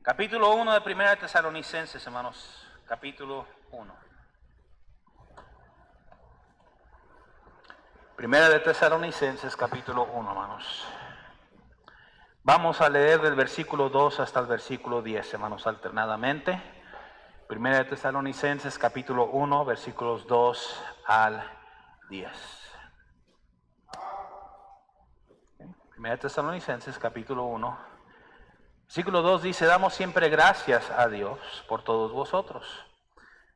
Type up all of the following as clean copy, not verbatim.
Capítulo 1 de Primera de Tesalonicenses, hermanos. Capítulo 1. Primera de Tesalonicenses, capítulo 1, hermanos. Vamos a leer del versículo 2 hasta el versículo 10, hermanos, alternadamente. Primera de Tesalonicenses, capítulo 1, versículos 2 al 10. Primera de Tesalonicenses, capítulo 1. Versículo 2 dice: damos siempre gracias a Dios por todos vosotros,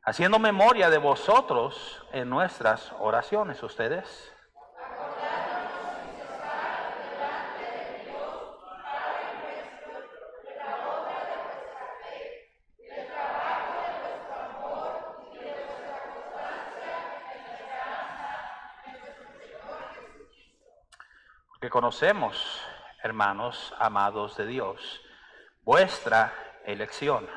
haciendo memoria de vosotros en nuestras oraciones. ¿Ustedes? Porque conocemos, hermanos amados de Dios, vuestra elección.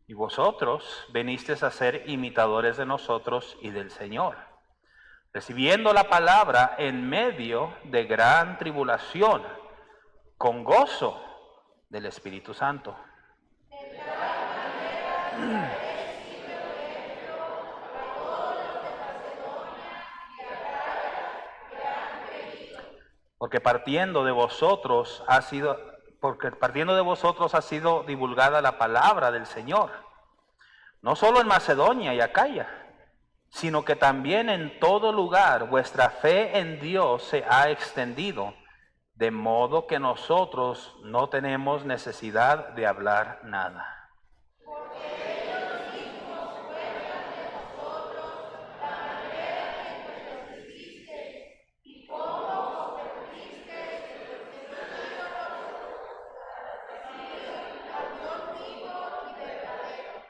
Y vosotros venisteis a ser imitadores de nosotros y del Señor, recibiendo la palabra en medio de gran tribulación, con gozo del Espíritu Santo. Porque partiendo de vosotros ha sido divulgada la palabra del Señor, no solo en Macedonia y Acaya, sino que también en todo lugar vuestra fe en Dios se ha extendido, de modo que nosotros no tenemos necesidad de hablar nada.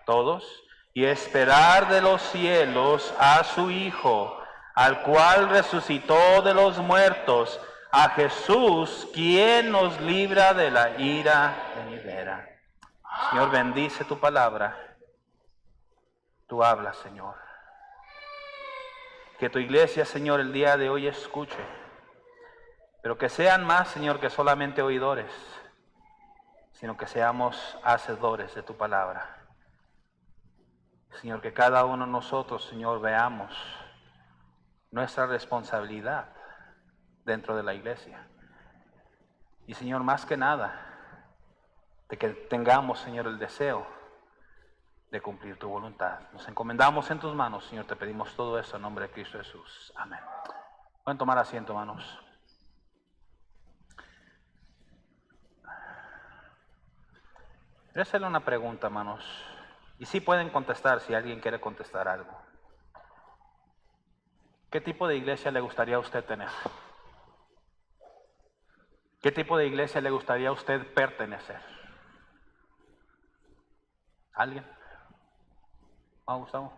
Todos, y esperar de los cielos a su Hijo, al cual resucitó de los muertos, a Jesús, quien nos libra de la ira venidera. Señor, bendice tu palabra. Tú hablas, Señor. Que tu iglesia, Señor, el día de hoy escuche, pero que sean más, Señor, que solamente oidores, sino que seamos hacedores de tu palabra. Señor, que cada uno de nosotros, Señor, veamos nuestra responsabilidad dentro de la iglesia. Y, Señor, más que nada, de que tengamos, Señor, el deseo de cumplir tu voluntad. Nos encomendamos en tus manos, Señor, te pedimos todo eso en nombre de Cristo Jesús. Amén. Pueden tomar asiento, hermanos. Quiero hacerle una pregunta, hermanos. Y sí pueden contestar si alguien quiere contestar algo. ¿Qué tipo de iglesia le gustaría a usted tener? ¿Qué tipo de iglesia le gustaría a usted pertenecer? ¿Alguien? ¿Ah, Gustavo?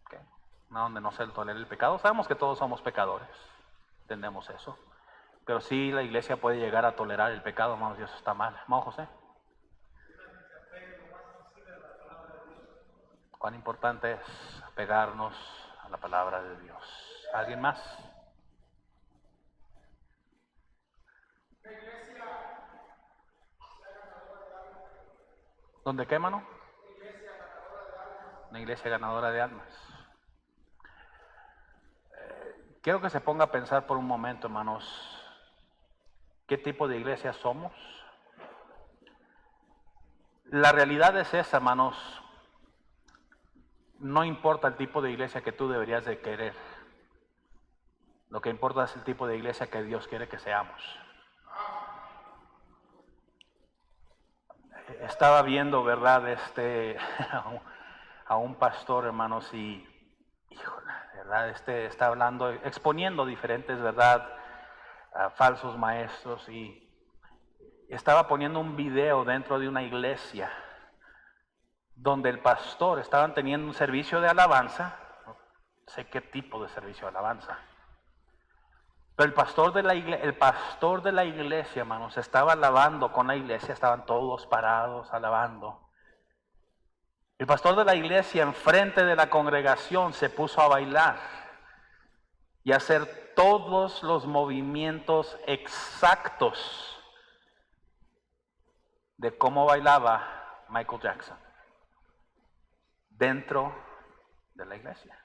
Okay. No, donde no se tolera el pecado. Sabemos que todos somos pecadores. Entendemos eso. Pero sí, la iglesia puede llegar a tolerar el pecado, hermanos, y eso está mal. Hermano José. Cuán importante es apegarnos a la palabra de Dios. ¿Alguien más? ¿Dónde qué, hermano? Una iglesia ganadora de almas. Quiero que se ponga a pensar por un momento, hermanos, ¿qué tipo de iglesia somos? La realidad es esa, hermanos. No importa el tipo de iglesia que tú deberías de querer. Lo que importa es el tipo de iglesia que Dios quiere que seamos. Estaba viendo, ¿verdad?, a un pastor, hermanos, y híjole, ¿verdad? Está hablando, exponiendo diferentes, ¿verdad?, falsos maestros, y estaba poniendo un video dentro de una iglesia donde el pastor estaban teniendo un servicio de alabanza, sé qué tipo de servicio de alabanza. Pero el pastor de la iglesia, hermanos, estaba alabando con la iglesia, estaban todos parados alabando. El pastor de la iglesia enfrente de la congregación se puso a bailar y a hacer todos los movimientos exactos de cómo bailaba Michael Jackson dentro de la iglesia.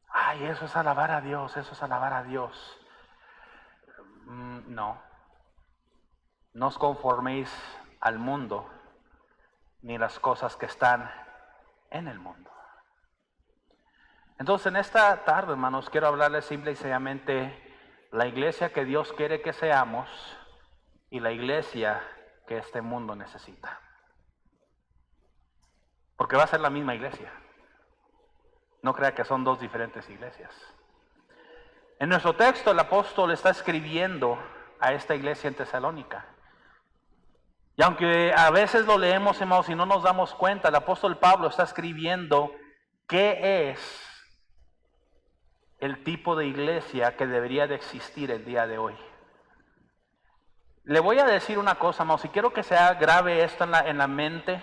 Ay, eso es alabar a Dios, eso es alabar a Dios. No os conforméis al mundo, ni las cosas que están en el mundo. Entonces, en esta tarde, hermanos, quiero hablarles simple y sencillamente la iglesia que Dios quiere que seamos y la iglesia que este mundo necesita. Porque va a ser la misma iglesia. No crea que son dos diferentes iglesias. En nuestro texto, el apóstol está escribiendo a esta iglesia en Tesalónica. Y aunque a veces lo leemos, hermanos, y no nos damos cuenta, el apóstol Pablo está escribiendo qué es el tipo de iglesia que debería de existir el día de hoy. Le voy a decir una cosa, hermanos, y quiero que sea grave esto en la mente,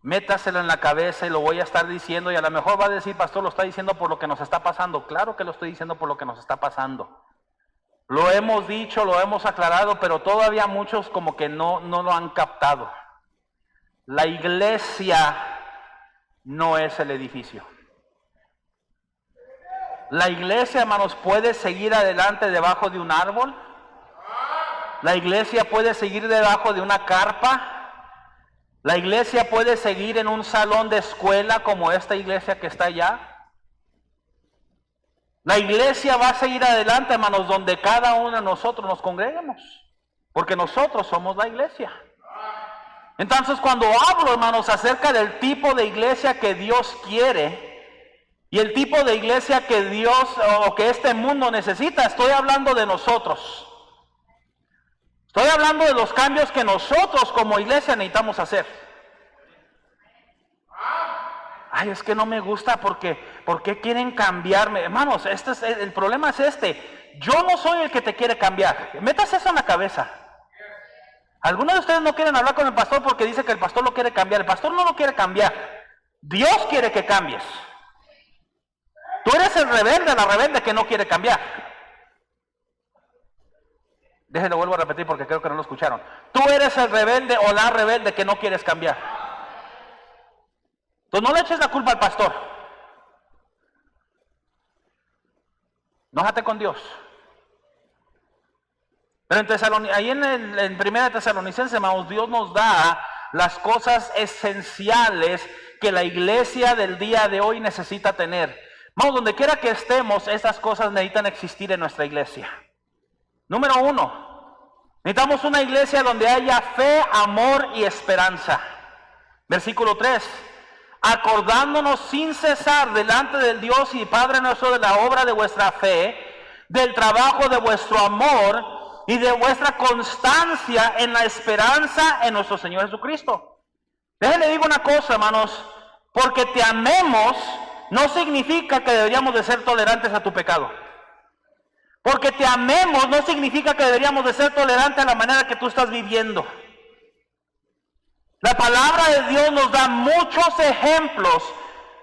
métaselo en la cabeza y lo voy a estar diciendo, y a lo mejor va a decir, pastor, lo está diciendo por lo que nos está pasando. Claro que lo estoy diciendo por lo que nos está pasando. Lo hemos dicho, lo hemos aclarado, pero todavía muchos como que no lo han captado. La iglesia no es el edificio. La iglesia, hermanos, puede seguir adelante debajo de un árbol. La iglesia puede seguir debajo de una carpa. La iglesia puede seguir en un salón de escuela como esta iglesia que está allá. La iglesia va a seguir adelante, hermanos, donde cada uno de nosotros nos congreguemos, porque nosotros somos la iglesia. Entonces, cuando hablo, hermanos, acerca del tipo de iglesia que Dios quiere y el tipo de iglesia que Dios o que este mundo necesita, estoy hablando de nosotros. Estoy hablando de los cambios que nosotros como iglesia necesitamos hacer. Ay, es que no me gusta porque ¿por qué quieren cambiarme? Hermanos, el problema es este. Yo no soy el que te quiere cambiar. Métase eso en la cabeza. Algunos de ustedes no quieren hablar con el pastor porque dice que el pastor lo quiere cambiar. El pastor no lo quiere cambiar. Dios quiere que cambies. Tú eres el rebelde, la rebelde que no quiere cambiar. Déjenlo, vuelvo a repetir porque creo que no lo escucharon. Tú eres el rebelde o la rebelde que no quieres cambiar. Entonces no le eches la culpa al pastor. Enójate con Dios. Pero ahí en 1 Tesalonicenses, hermanos, Dios nos da las cosas esenciales que la iglesia del día de hoy necesita tener. Hermanos, donde quiera que estemos, estas cosas necesitan existir en nuestra iglesia. Número 1, necesitamos una iglesia donde haya fe, amor y esperanza. Versículo 3. Acordándonos sin cesar delante del Dios y Padre nuestro de la obra de vuestra fe, del trabajo de vuestro amor y de vuestra constancia en la esperanza en nuestro Señor Jesucristo. Déjenle digo una cosa, hermanos, porque te amemos no significa que deberíamos de ser tolerantes a tu pecado. Porque te amemos no significa que deberíamos de ser tolerantes a la manera que tú estás viviendo. La palabra de Dios nos da muchos ejemplos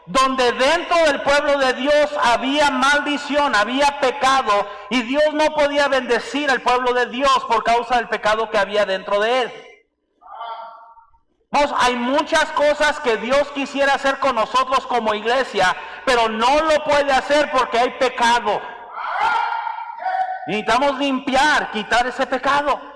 donde dentro del pueblo de Dios había maldición, había pecado, y Dios no podía bendecir al pueblo de Dios por causa del pecado que había dentro de él. Vamos, hay muchas cosas que Dios quisiera hacer con nosotros como iglesia, pero no lo puede hacer porque hay pecado. Necesitamos limpiar, quitar ese pecado.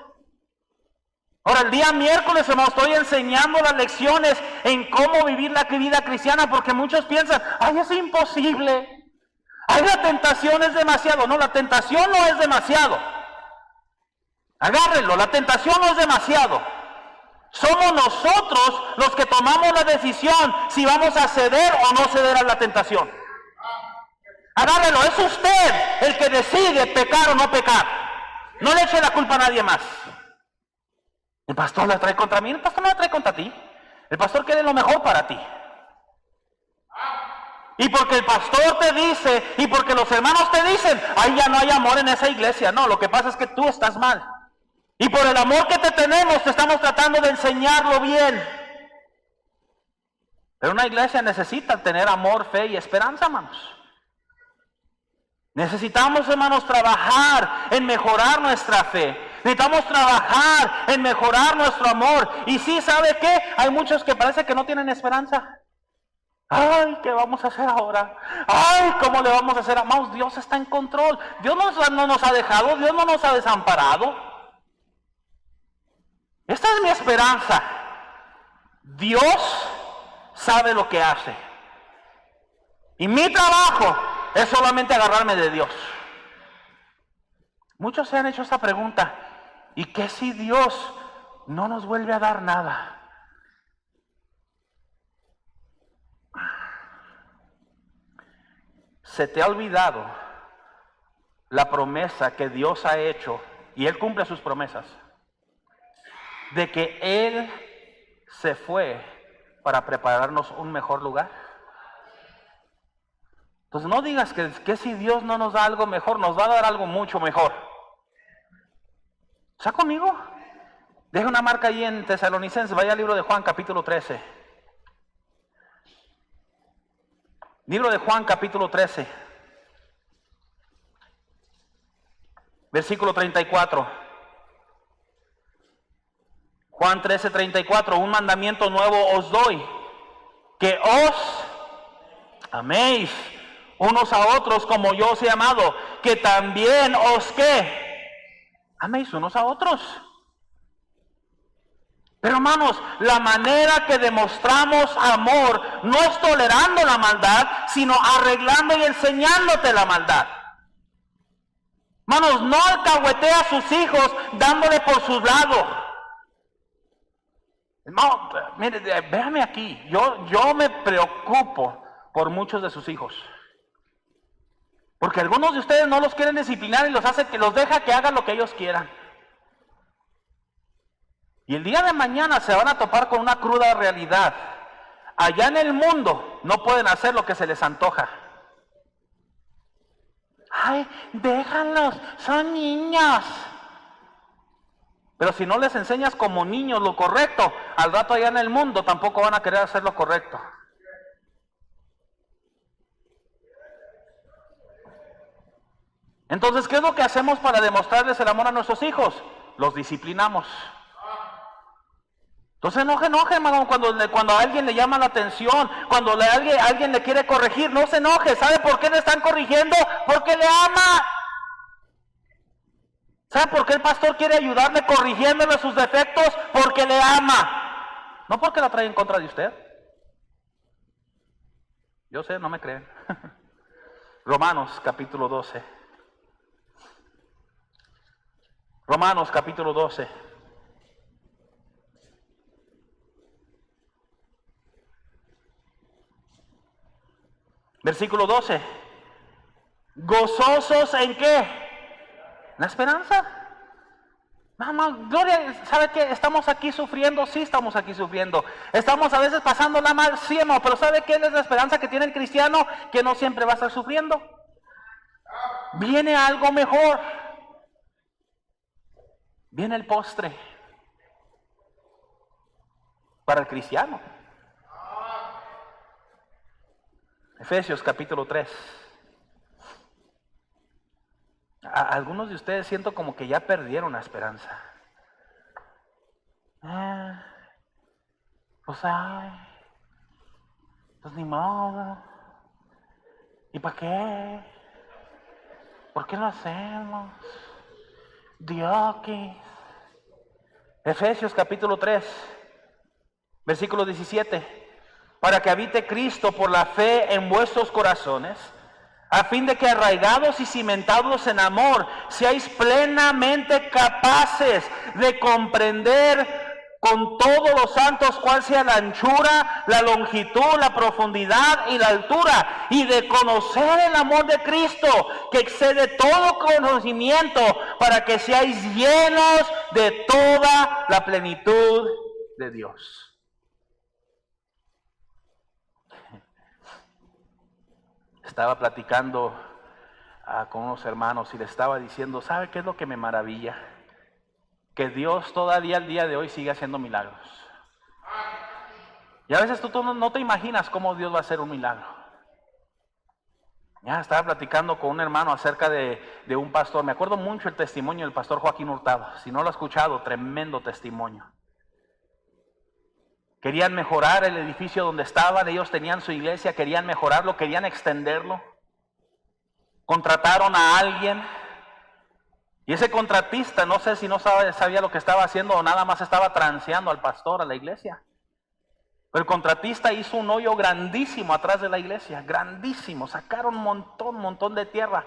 Ahora, el día miércoles, hermanos, estoy enseñando las lecciones en cómo vivir la vida cristiana, porque muchos piensan, ay, es imposible. Ay, la tentación es demasiado. No, la tentación no es demasiado. Agárrenlo, la tentación no es demasiado. Somos nosotros los que tomamos la decisión si vamos a ceder o no ceder a la tentación. Agárrenlo, es usted el que decide pecar o no pecar. No le eche la culpa a nadie más. El pastor la trae contra mí, el pastor no la trae contra ti. El pastor quiere lo mejor para ti. Y porque el pastor te dice, y porque los hermanos te dicen, ahí ya no hay amor en esa iglesia. No, lo que pasa es que tú estás mal. Y por el amor que te tenemos, te estamos tratando de enseñarlo bien. Pero una iglesia necesita tener amor, fe y esperanza, hermanos. Necesitamos, hermanos, trabajar en mejorar nuestra fe. Necesitamos trabajar en mejorar nuestro amor. Y sí, ¿sabe qué? Hay muchos que parece que no tienen esperanza. Ay, ¿qué vamos a hacer ahora? Ay, ¿cómo le vamos a hacer? Amados, Dios está en control. Dios no nos ha dejado, Dios no nos ha desamparado. Esta es mi esperanza. Dios sabe lo que hace. Y mi trabajo es solamente agarrarme de Dios. Muchos se han hecho esta pregunta. ¿Y qué si Dios no nos vuelve a dar nada? Se te ha olvidado la promesa que Dios ha hecho, y Él cumple sus promesas, de que Él se fue para prepararnos un mejor lugar. Entonces no digas que si Dios no nos da algo mejor, nos va a dar algo mucho mejor. ¿Está conmigo? Deja una marca ahí en Tesalonicenses, vaya al libro de Juan capítulo 13. Libro de Juan capítulo 13, versículo 34. Juan 13, 34, un mandamiento nuevo os doy, que os améis unos a otros como yo os he amado, que también os ¿qué? Améis unos a otros. Pero hermanos, la manera que demostramos amor no es tolerando la maldad, sino arreglando y enseñándote la maldad. Hermanos, no alcahuetea a sus hijos dándole por sus lados. Hermano, mire, véame aquí, yo me preocupo por muchos de sus hijos. Porque algunos de ustedes no los quieren disciplinar y los deja que hagan lo que ellos quieran. Y el día de mañana se van a topar con una cruda realidad. Allá en el mundo no pueden hacer lo que se les antoja. Ay, déjalos, son niños. Pero si no les enseñas como niños lo correcto, al rato allá en el mundo tampoco van a querer hacer lo correcto. Entonces, ¿qué es lo que hacemos para demostrarles el amor a nuestros hijos? Los disciplinamos. Entonces no se enoje, hermano, cuando a alguien le llama la atención, cuando alguien le quiere corregir, no se enoje. ¿Sabe por qué le están corrigiendo? Porque le ama. ¿Sabe por qué el pastor quiere ayudarle corrigiéndole sus defectos? Porque le ama. No porque la trae en contra de usted. Yo sé, no me creen. Romanos capítulo 12. Romanos capítulo 12. Versículo 12. ¿Gozosos en qué? ¿La esperanza? Mamá, Gloria, ¿sabe qué? ¿Estamos aquí sufriendo? Sí, estamos aquí sufriendo. ¿Estamos a veces pasándola mal? Sí, hermano, pero ¿sabe qué es la esperanza que tiene el cristiano? Que no siempre va a estar sufriendo. Viene algo mejor. Viene el postre. Para el cristiano. Efesios capítulo 3. Algunos de ustedes siento como que ya perdieron la esperanza. Pues ni modo. ¿Y para qué? ¿Por qué lo hacemos? Diokis. Efesios capítulo 3, versículo 17. Para que habite Cristo por la fe en vuestros corazones, a fin de que arraigados y cimentados en amor, seáis plenamente capaces de comprender con todos los santos cuál sea la anchura, la longitud, la profundidad y la altura, y de conocer el amor de Cristo, que excede todo conocimiento, para que seáis llenos de toda la plenitud de Dios. Estaba platicando con unos hermanos y les estaba diciendo, ¿sabe qué es lo que me maravilla? Que Dios todavía al día de hoy sigue haciendo milagros. Y a veces tú no te imaginas cómo Dios va a hacer un milagro. Ya estaba platicando con un hermano acerca de un pastor. Me acuerdo mucho el testimonio del pastor Joaquín Hurtado. Si no lo ha escuchado, tremendo testimonio. Querían mejorar el edificio donde estaban. Ellos tenían su iglesia, querían mejorarlo, querían extenderlo. Contrataron a alguien. Y ese contratista, no sé si no sabía lo que estaba haciendo o nada más estaba transeando al pastor, a la iglesia. Pero el contratista hizo un hoyo grandísimo atrás de la iglesia, grandísimo. Sacaron un montón de tierra.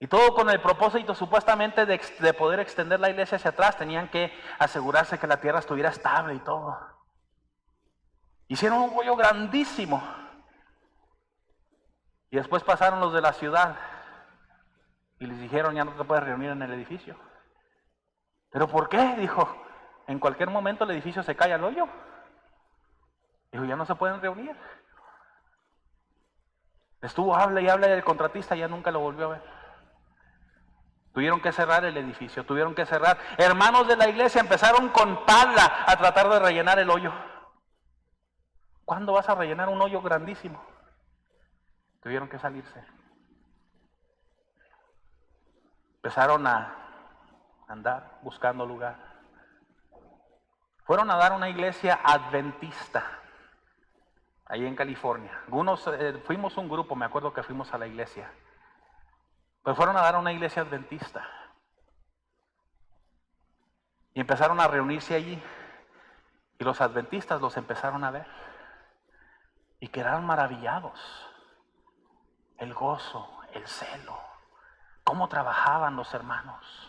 Y todo con el propósito supuestamente de poder extender la iglesia hacia atrás. Tenían que asegurarse que la tierra estuviera estable y todo. Hicieron un hoyo grandísimo. Y después pasaron los de la ciudad. Y les dijeron, ya no te puedes reunir en el edificio. ¿Pero por qué? Dijo, en cualquier momento el edificio se cae al hoyo. Dijo, ya no se pueden reunir. Estuvo, habla y el contratista ya nunca lo volvió a ver. Tuvieron que cerrar el edificio, tuvieron que cerrar. Hermanos de la iglesia empezaron con pala a tratar de rellenar el hoyo. ¿Cuándo vas a rellenar un hoyo grandísimo? Tuvieron que salirse. Empezaron a andar buscando lugar. Fueron a dar una iglesia adventista, ahí en California. Algunos, fuimos un grupo, me acuerdo que fuimos a la iglesia. Pero fueron a dar una iglesia adventista. Y empezaron a reunirse allí. Y los adventistas los empezaron a ver. Y quedaron maravillados. El gozo, el celo. Cómo trabajaban los hermanos.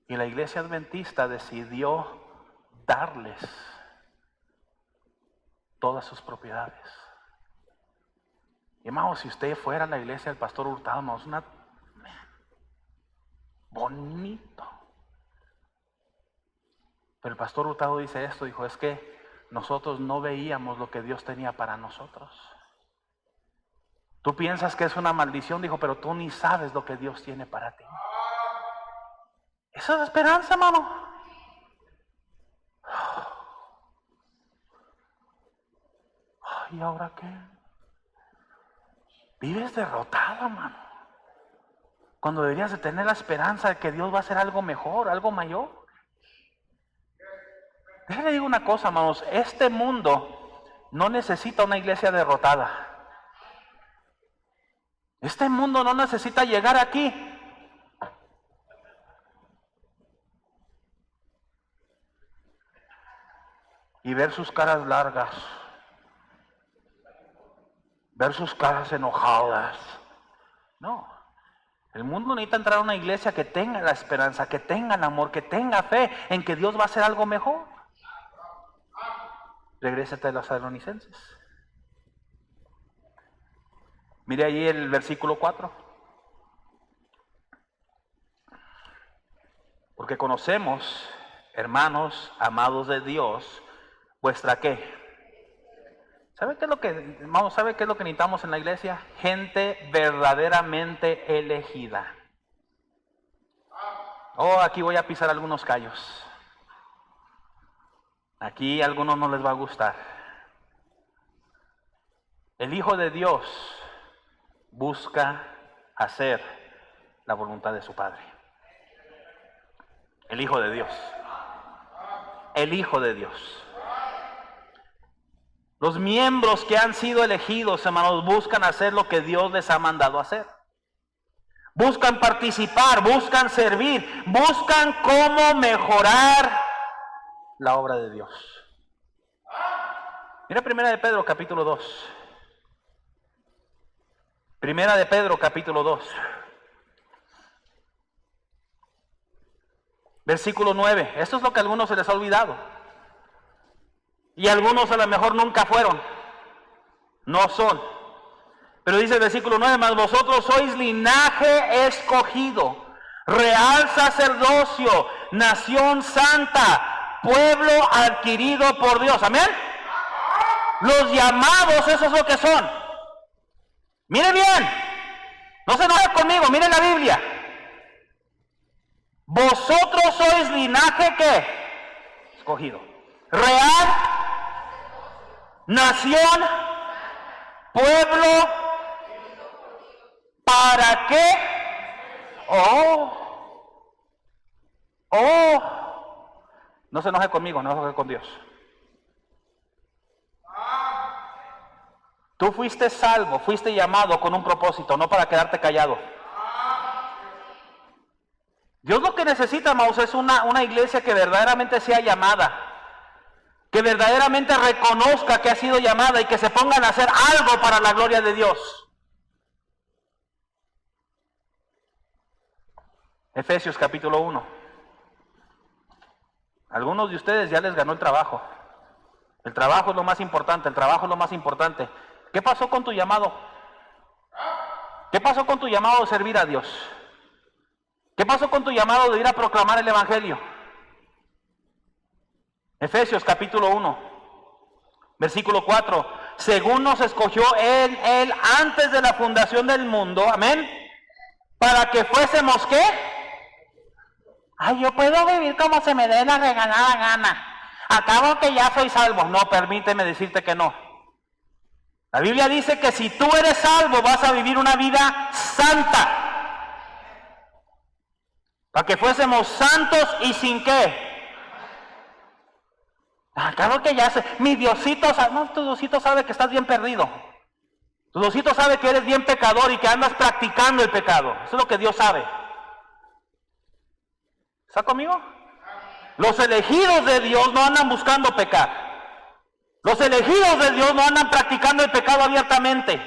Y la iglesia adventista decidió darles todas sus propiedades. Y hermano, si usted fuera a la iglesia del pastor Hurtado, hermano, es bonito. Pero el pastor Hurtado dice esto, dijo, es que nosotros no veíamos lo que Dios tenía para nosotros. Tú piensas que es una maldición, dijo, pero tú ni sabes lo que Dios tiene para ti. Esa es la esperanza, hermano. ¿Y ahora qué? Vives derrotado, hermano. Cuando deberías de tener la esperanza de que Dios va a hacer algo mejor, algo mayor. Déjenle digo una cosa, hermanos. Este mundo no necesita una iglesia derrotada. Este mundo no necesita llegar aquí y ver sus caras largas, ver sus caras enojadas. No, el mundo necesita entrar a una iglesia que tenga la esperanza, que tenga el amor, que tenga fe en que Dios va a hacer algo mejor. Regrésate a los Tesalonicenses. Mire ahí el versículo 4. Porque conocemos, hermanos amados de Dios, vuestra ¿qué? ¿Sabe qué es lo que, vamos, sabe qué es lo que necesitamos en la iglesia? Gente verdaderamente elegida. Oh, aquí voy a pisar algunos callos. Aquí a algunos no les va a gustar. El Hijo de Dios busca hacer la voluntad de su Padre. El Hijo de Dios. El Hijo de Dios. Los miembros que han sido elegidos, hermanos, buscan hacer lo que Dios les ha mandado hacer. Buscan participar, buscan servir, buscan cómo mejorar la obra de Dios. Mira Primera de Pedro, capítulo 2. Primera de Pedro, capítulo 2. Versículo 9. Esto es lo que a algunos se les ha olvidado. Y algunos a lo mejor nunca fueron. No son. Pero dice el versículo 9, mas vosotros sois linaje escogido, real sacerdocio, nación santa, pueblo adquirido por Dios. Amén. Los llamados, eso es lo que son. Mire bien, no se enoje conmigo, mire la Biblia. Vosotros sois linaje ¿qué? Escogido. Real, nación, pueblo, ¿para qué? No se enoje conmigo, no se enoje con Dios. Tú fuiste salvo, fuiste llamado con un propósito, no para quedarte callado. Dios lo que necesita, hermanos, es una iglesia que verdaderamente sea llamada, que verdaderamente reconozca que ha sido llamada y que se pongan a hacer algo para la gloria de Dios. Efesios capítulo 1. Algunos de ustedes ya les ganó el trabajo. El trabajo es lo más importante, el trabajo es lo más importante. ¿Qué pasó con tu llamado? ¿Qué pasó con tu llamado de servir a Dios? ¿Qué pasó con tu llamado de ir a proclamar el Evangelio? Efesios capítulo 1, versículo 4. Según nos escogió Él antes de la fundación del mundo, amén, para que fuésemos, ¿qué? Ay, yo puedo vivir como se me dé la regalada gana. Acabo que ya soy salvo. No, permíteme decirte que no. La Biblia dice que si tú eres salvo vas a vivir una vida santa. Para que fuésemos santos y sin qué. Acabo que ya sé. Mi Diosito sabe. No, tu Diosito sabe que estás bien perdido. Tu Diosito sabe que eres bien pecador y que andas practicando el pecado. Eso es lo que Dios sabe. ¿Está conmigo? Los elegidos de Dios no andan buscando pecar. Los elegidos de Dios no andan practicando el pecado abiertamente.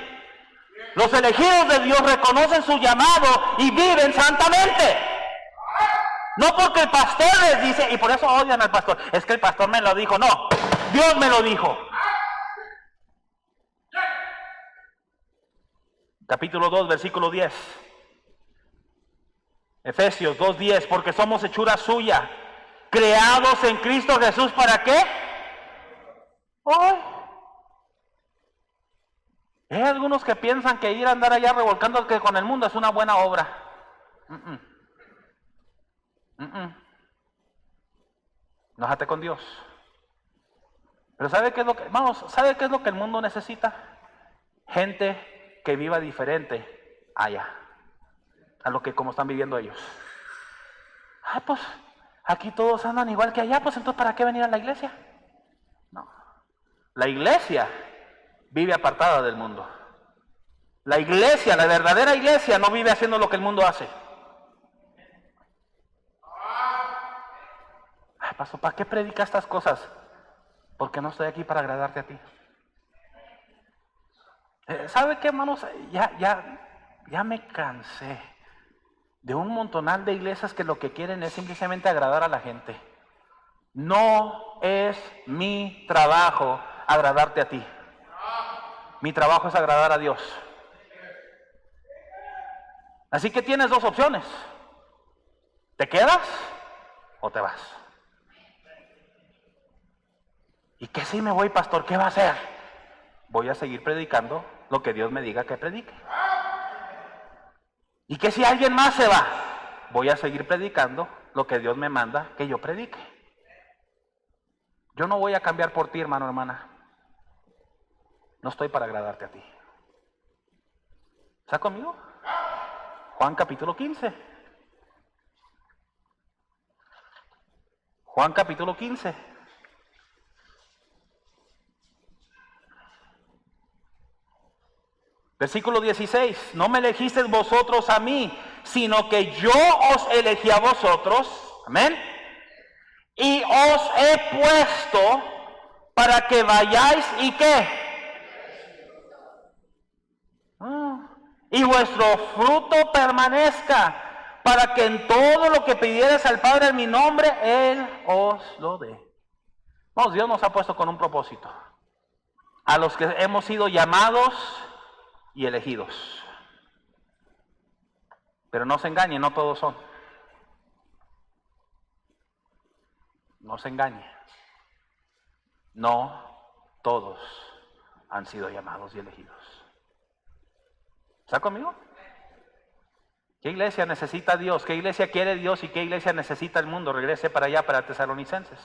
Los elegidos de Dios reconocen su llamado y viven santamente. No porque el pastor les dice, y por eso odian al pastor, es que el pastor me lo dijo. No, Dios me lo dijo. Capítulo 2, versículo 10. Efesios 2:10, porque somos hechura suya, creados en Cristo Jesús, ¿para qué? Hay algunos que piensan que ir a andar allá revolcando con el mundo es una buena obra. Enójate con Dios. Pero ¿sabe qué es lo que, vamos, sabe qué es lo que el mundo necesita? Gente que viva diferente allá, a lo que como están viviendo ellos. Pues aquí todos andan igual que allá, pues entonces ¿para qué venir a la iglesia? No. La iglesia vive apartada del mundo. La iglesia, la verdadera iglesia, no vive haciendo lo que el mundo hace. Pastor, ¿para qué predica estas cosas? Porque no estoy aquí para agradarte a ti. ¿Sabe qué, hermanos? Ya me cansé de un montonal de iglesias que lo que quieren es simplemente agradar a la gente. No es mi trabajo agradarte a ti. Mi trabajo es agradar a Dios. Así que tienes dos opciones. ¿Te quedas o te vas? ¿Y qué si me voy, pastor? ¿Qué va a hacer? Voy a seguir predicando lo que Dios me diga que predique. ¿Y qué si alguien más se va? Voy a seguir predicando lo que Dios me manda que yo predique. Yo no voy a cambiar por ti, hermano, hermana. No estoy para agradarte a ti. ¿Está conmigo? Juan capítulo 15. Juan capítulo 15. Versículo 16. No me elegisteis vosotros a mí, sino que yo os elegí a vosotros. Amén. Y os he puesto para que vayáis y ¿qué? Y vuestro fruto permanezca, para que en todo lo que pidierais al Padre en mi nombre, Él os lo dé. Vamos, Dios nos ha puesto con un propósito. A los que hemos sido llamados y elegidos. Pero no se engañen, no todos son. No se engañen. No todos han sido llamados y elegidos. ¿Está conmigo? ¿Qué iglesia necesita Dios? ¿Qué iglesia quiere Dios y qué iglesia necesita el mundo? Regrese para allá, para Tesalonicenses.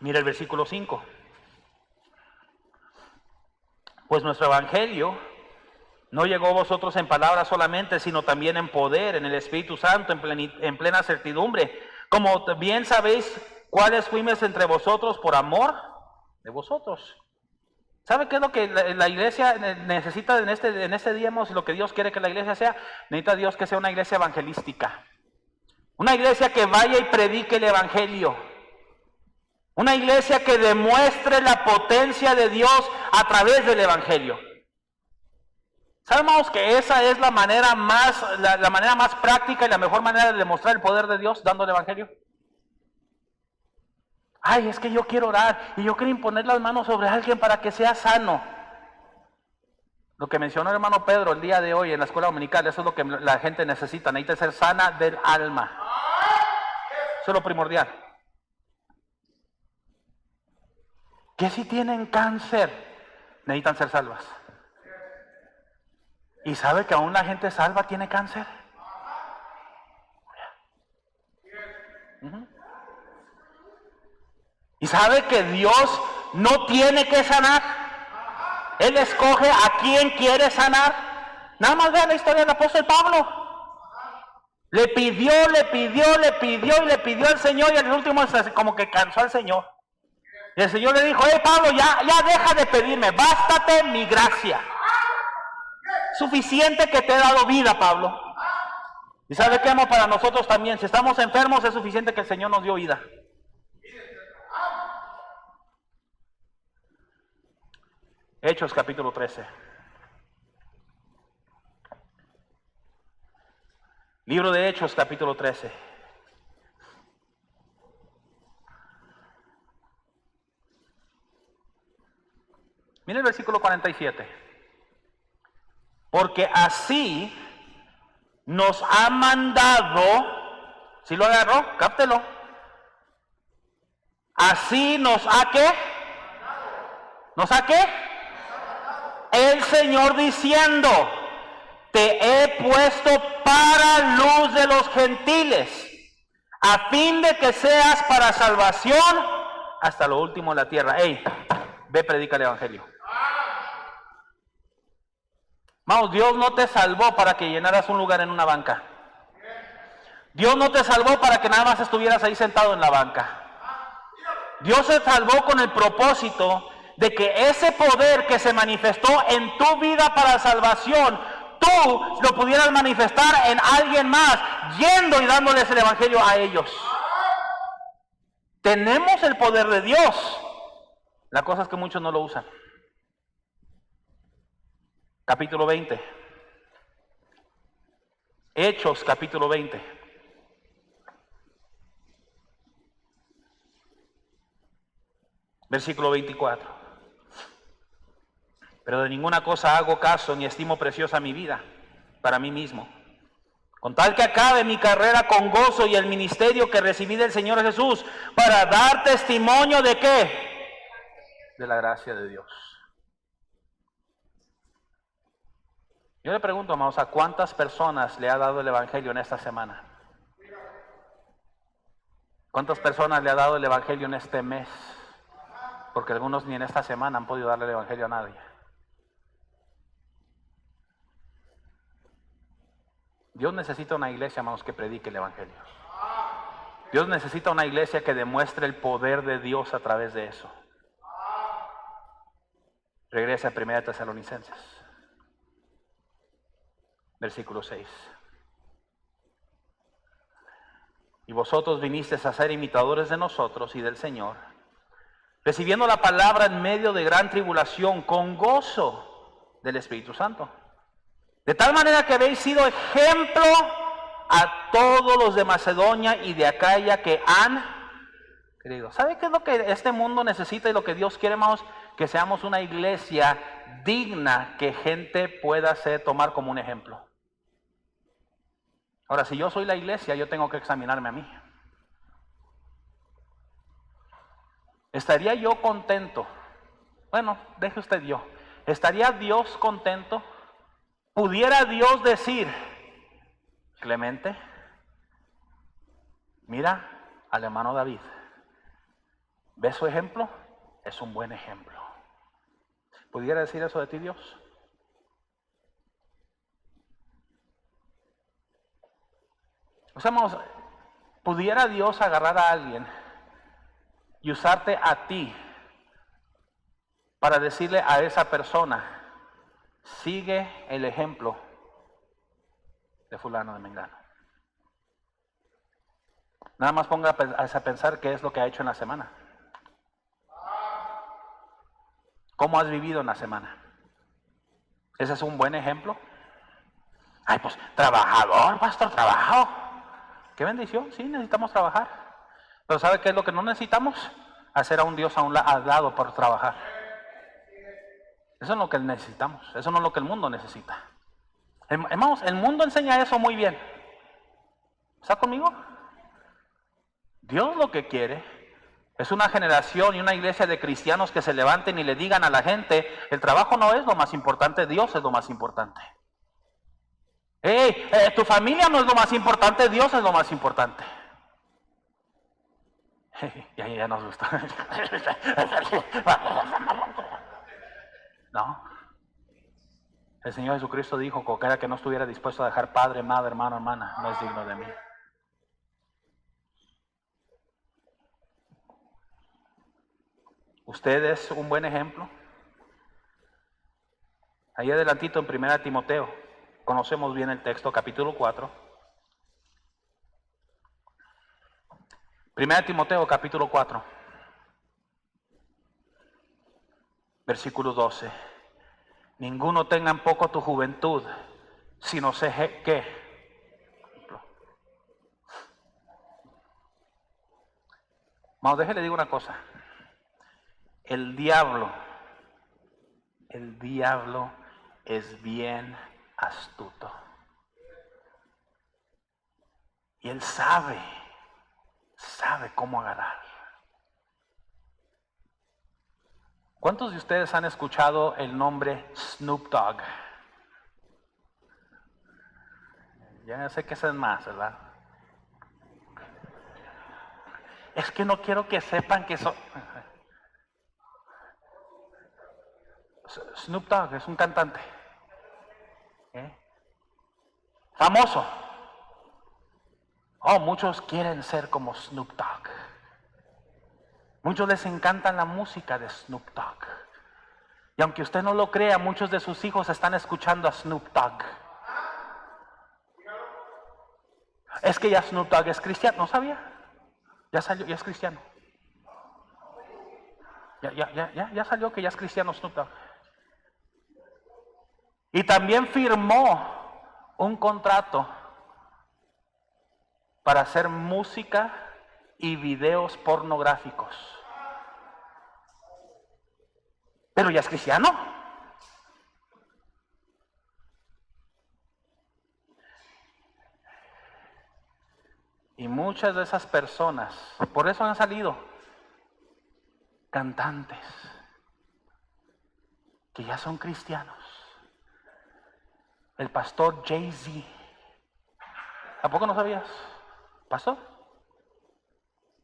Mira el versículo 5. Pues nuestro evangelio no llegó a vosotros en palabras solamente, sino también en poder, en el Espíritu Santo, en plena certidumbre. Como bien sabéis cuáles fuimos entre vosotros por amor de vosotros. ¿Sabe qué es lo que la iglesia necesita en este día? Lo que Dios quiere que la iglesia sea. Necesita Dios que sea una iglesia evangelística. Una iglesia que vaya y predique el evangelio. Una iglesia que demuestre la potencia de Dios a través del evangelio. ¿Sabemos que esa es la manera más práctica y la mejor manera de demostrar el poder de Dios dando el evangelio? Ay, es que yo quiero orar y yo quiero imponer las manos sobre alguien para que sea sano. Lo que mencionó el hermano Pedro el día de hoy en la escuela dominical, eso es lo que la gente necesita ser sana del alma. Eso es lo primordial. ¿Qué si tienen cáncer? Necesitan ser salvas. ¿Y sabe que aún la gente salva tiene cáncer? ¿Y sabe que Dios no tiene que sanar? Él escoge a quien quiere sanar. Nada más vea la historia del apóstol Pablo. Le pidió al Señor, y al último como que cansó al Señor. Y el Señor le dijo: hey Pablo, ya deja de pedirme, bástate mi gracia. Suficiente que te he dado vida, Pablo. ¿Y sabe qué, amo? Para nosotros también, si estamos enfermos, es suficiente que el Señor nos dio vida. Hechos capítulo 13. Libro de Hechos capítulo 13. Mire el versículo 47. Porque así nos ha mandado, ¿sí lo agarró? Cáptelo. Así nos ha ¿qué? ¿Nos ha qué? El Señor diciendo: te he puesto para luz de los gentiles, a fin de que seas para salvación hasta lo último de la tierra. Hey, ve, predica el evangelio. Vamos, Dios no te salvó para que llenaras un lugar en una banca. Dios no te salvó para que nada más estuvieras ahí sentado en la banca. Dios se salvó con el propósito de que ese poder que se manifestó en tu vida para salvación, tú lo pudieras manifestar en alguien más, yendo y dándoles el evangelio a ellos. Tenemos el poder de Dios. La cosa es que muchos no lo usan. Capítulo 20. Hechos, capítulo 20. Versículo 24. Pero de ninguna cosa hago caso, ni estimo preciosa mi vida para mí mismo, con tal que acabe mi carrera con gozo y el ministerio que recibí del Señor Jesús, para dar testimonio ¿de qué? De la gracia de Dios. Yo le pregunto, amados, ¿a cuántas personas le ha dado el evangelio en esta semana? ¿Cuántas personas le ha dado el evangelio en este mes? Porque algunos ni en esta semana han podido darle el evangelio a nadie. Dios necesita una iglesia, hermanos, que predique el evangelio. Dios necesita una iglesia que demuestre el poder de Dios a través de eso. Regresa a 1 Tesalonicenses, versículo 6. Y vosotros vinisteis a ser imitadores de nosotros y del Señor, recibiendo la palabra en medio de gran tribulación, con gozo del Espíritu Santo. De tal manera que habéis sido ejemplo a todos los de Macedonia y de Acaya que han creído. ¿Sabe qué es lo que este mundo necesita y lo que Dios quiere, hermanos? Que seamos una iglesia digna que gente pueda tomar como un ejemplo. Ahora, si yo soy la iglesia, yo tengo que examinarme a mí. ¿Estaría yo contento? Bueno, deje usted yo. ¿Estaría Dios contento? ¿Pudiera Dios decir, Clemente, mira al hermano David, ¿ves su ejemplo? Es un buen ejemplo. ¿Pudiera decir eso de ti Dios? O sea, ¿pudiera Dios agarrar a alguien y usarte a ti para decirle a esa persona, sigue el ejemplo de fulano de Mengano? Nada más ponga a pensar qué es lo que ha hecho en la semana. ¿Cómo has vivido en la semana? ¿Ese es un buen ejemplo? Ay, pues, trabajador, pastor, trabajo. Qué bendición, sí, necesitamos trabajar. Pero ¿sabe qué es lo que no necesitamos? Hacer a un Dios al lado por trabajar. Eso es lo que necesitamos, eso no es lo que el mundo necesita. Hermanos, el mundo enseña eso muy bien. ¿Está conmigo? Dios lo que quiere es una generación y una iglesia de cristianos que se levanten y le digan a la gente, el trabajo no es lo más importante, Dios es lo más importante. Tu familia no es lo más importante, Dios es lo más importante. Ya nos gusta. No. El Señor Jesucristo dijo, cualquiera que no estuviera dispuesto a dejar padre, madre, hermano, hermana, no es digno de mí. ¿Usted es un buen ejemplo? Ahí adelantito en 1 Timoteo, conocemos bien el texto, capítulo 4. 1 Timoteo, capítulo 4, versículo 12. Ninguno tenga en poco tu juventud, sino sé qué. Vamos, déjele digo una cosa. El diablo es bien astuto. Y él sabe cómo agarrar. ¿Cuántos de ustedes han escuchado el nombre Snoop Dogg? Ya sé que es más, ¿verdad? Es que no quiero que sepan que son... Snoop Dogg es un cantante. Famoso. Oh, muchos quieren ser como Snoop Dogg. Muchos les encanta la música de Snoop Dogg. Y aunque usted no lo crea, muchos de sus hijos están escuchando a Snoop Dogg. Es que ya Snoop Dogg es cristiano, ¿no sabía? Ya salió, ya es cristiano. Ya salió que ya es cristiano Snoop Dogg. Y también firmó un contrato para hacer música y videos pornográficos. Pero ya es cristiano. Y muchas de esas personas, por eso han salido cantantes que ya son cristianos. El pastor Jay-Z. ¿A poco no sabías? ¿Pastor?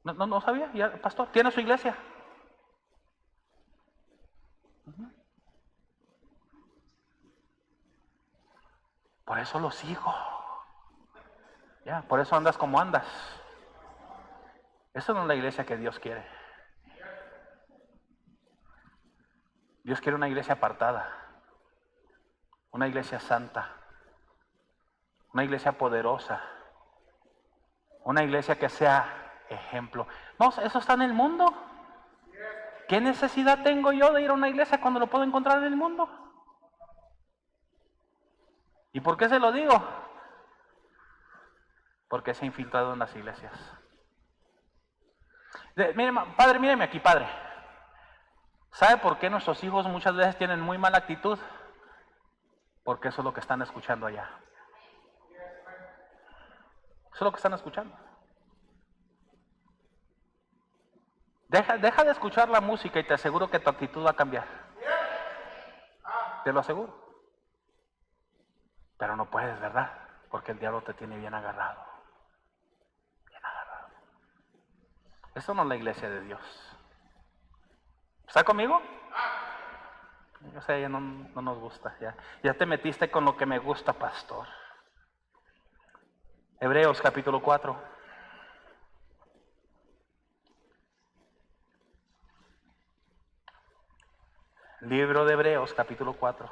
No sabía, ya, pastor. ¿Tiene su iglesia? Por eso lo sigo. Ya, por eso andas como andas. Esa no es la iglesia que Dios quiere. Dios quiere una iglesia apartada, una iglesia santa, una iglesia poderosa, una iglesia que sea ejemplo. No, eso está en el mundo. ¿Qué necesidad tengo yo de ir a una iglesia cuando lo puedo encontrar en el mundo? ¿Y por qué se lo digo? Porque se ha infiltrado en las iglesias. Padre, míreme aquí, padre. ¿Sabe por qué nuestros hijos muchas veces tienen muy mala actitud? Porque eso es lo que están escuchando allá. Eso es lo que están escuchando. Deja de escuchar la música y te aseguro que tu actitud va a cambiar. Te lo aseguro. Pero no puedes, ¿verdad? Porque el diablo te tiene bien agarrado. Bien agarrado. Eso no es la iglesia de Dios. ¿Está conmigo? Yo sé, ya no nos gusta. Ya te metiste con lo que me gusta, pastor. Hebreos capítulo 4. Libro de Hebreos capítulo 4.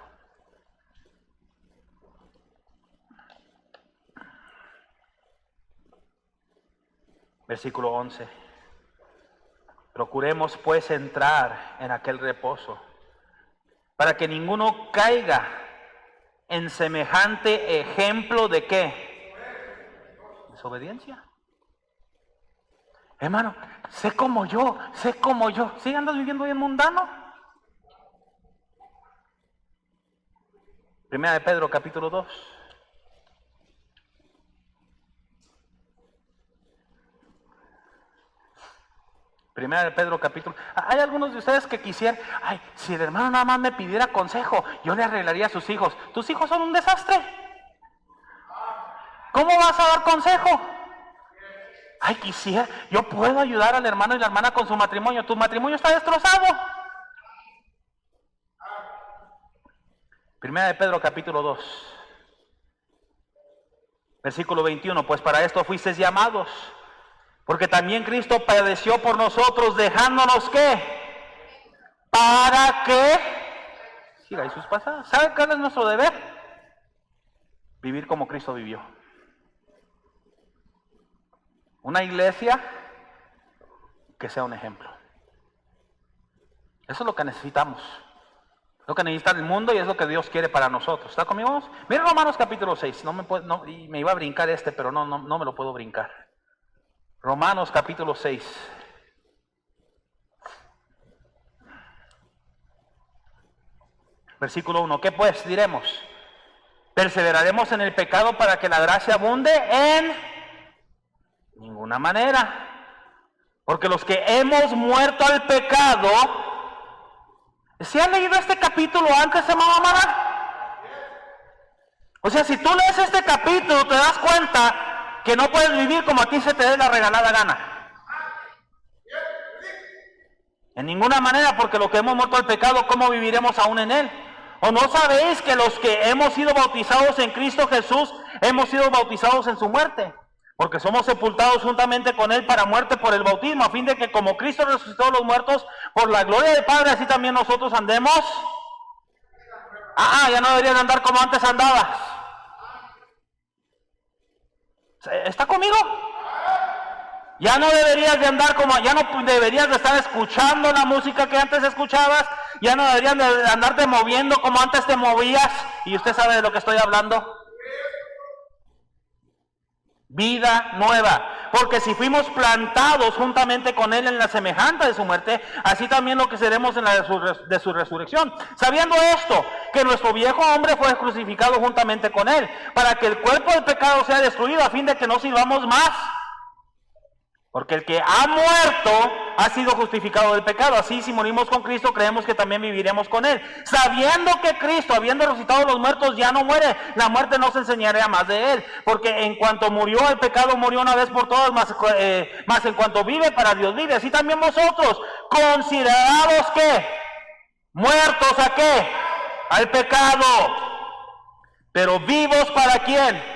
Versículo 11. Procuremos pues entrar en aquel reposo, para que ninguno caiga en semejante ejemplo de ¿qué? Desobediencia. Hermano, sé como yo. ¿Sí andas viviendo bien mundano? Primera de Pedro capítulo 2. Primera de Pedro capítulo. Hay algunos de ustedes que quisieran, si el hermano nada más me pidiera consejo, yo le arreglaría a sus hijos. Tus hijos son un desastre. ¿Cómo vas a dar consejo? Quisiera, yo puedo ayudar al hermano y la hermana con su matrimonio. Tu matrimonio está destrozado. Primera de Pedro capítulo 2. Versículo 21. Pues para esto fuisteis llamados, porque también Cristo padeció por nosotros, dejándonos ¿qué? Para que sigáis sus pasadas. ¿Sabe cuál es nuestro deber? Vivir como Cristo vivió. Una iglesia que sea un ejemplo. Eso es lo que necesitamos. Lo que necesita el mundo y es lo que Dios quiere para nosotros. ¿Está conmigo? Miren Romanos capítulo 6. Y me iba a brincar pero no me lo puedo brincar. Romanos capítulo 6. Versículo 1. ¿Qué pues diremos? ¿Perseveraremos en el pecado para que la gracia abunde? En ninguna manera. Porque los que hemos muerto al pecado, ¿se han leído este capítulo antes, hermano Amara? O sea, si tú lees este capítulo, te das cuenta que no puedes vivir como a ti se te dé la regalada gana. En ninguna manera, porque los que hemos muerto al pecado, ¿cómo viviremos aún en él? ¿O no sabéis que los que hemos sido bautizados en Cristo Jesús, hemos sido bautizados en su muerte? Porque somos sepultados juntamente con él para muerte por el bautismo, a fin de que como Cristo resucitó a los muertos por la gloria del Padre, así también nosotros andemos. Ya no deberías andar como antes andabas. ¿Está conmigo? Ya no deberías de andar ya no deberías de estar escuchando la música que antes escuchabas, ya no deberías de andarte moviendo como antes te movías, y usted sabe de lo que estoy hablando. Vida nueva, porque si fuimos plantados juntamente con él en la semejanza de su muerte, así también lo que seremos en la de su resurrección. Sabiendo esto, que nuestro viejo hombre fue crucificado juntamente con él, para que el cuerpo del pecado sea destruido, a fin de que no sirvamos más. Porque el que ha muerto ha sido justificado del pecado. Así, si morimos con Cristo, creemos que también viviremos con él. Sabiendo que Cristo, habiendo resucitado a los muertos, ya no muere. La muerte no se enseñaría más de él. Porque en cuanto murió el pecado, murió una vez por todas, más en cuanto vive, para Dios vive. Así también vosotros, considerados ¿qué? Muertos ¿a qué? Al pecado. Pero vivos ¿para quién?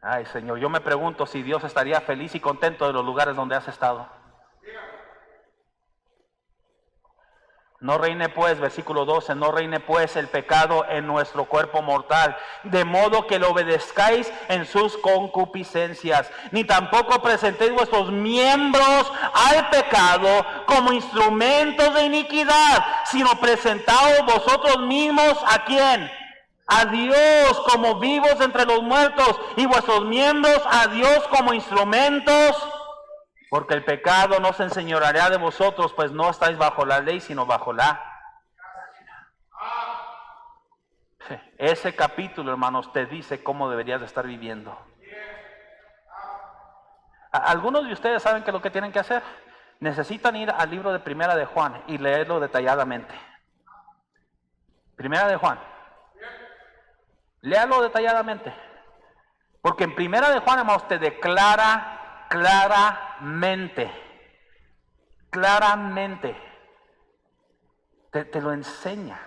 Ay, Señor, yo me pregunto si Dios estaría feliz y contento de los lugares donde has estado. No reine pues, versículo 12, no reine pues el pecado en nuestro cuerpo mortal, de modo que lo obedezcáis en sus concupiscencias, ni tampoco presentéis vuestros miembros al pecado como instrumentos de iniquidad, sino presentaos vosotros mismos ¿a quién? A Dios como vivos entre los muertos, y vuestros miembros a Dios como instrumentos, porque el pecado no se enseñoreará de vosotros, pues no estáis bajo la ley, sino bajo la gracia. Ese capítulo, hermanos, te dice cómo deberías de estar viviendo. Algunos de ustedes saben que lo que tienen que hacer, necesitan ir al libro de Primera de Juan y leerlo detalladamente. Primera de Juan. Léalo detalladamente. Porque en Primera de Juan, hermanos, te declara claramente, te lo enseña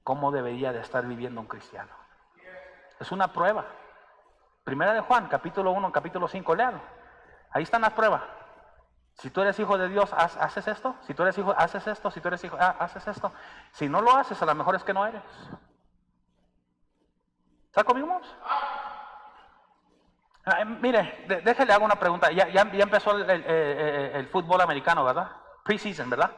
cómo debería de estar viviendo un cristiano. Es una prueba. Primera de Juan, capítulo 1, capítulo 5, léalo. Ahí están las pruebas. Si tú eres hijo de Dios, haces esto. Si tú eres hijo, haces esto. Si tú eres hijo, haces esto. Si no lo haces, a lo mejor es que no eres. ¿Está conmigo? Mire, déjale hago una pregunta. Ya empezó el fútbol americano, ¿verdad? Preseason, ¿verdad?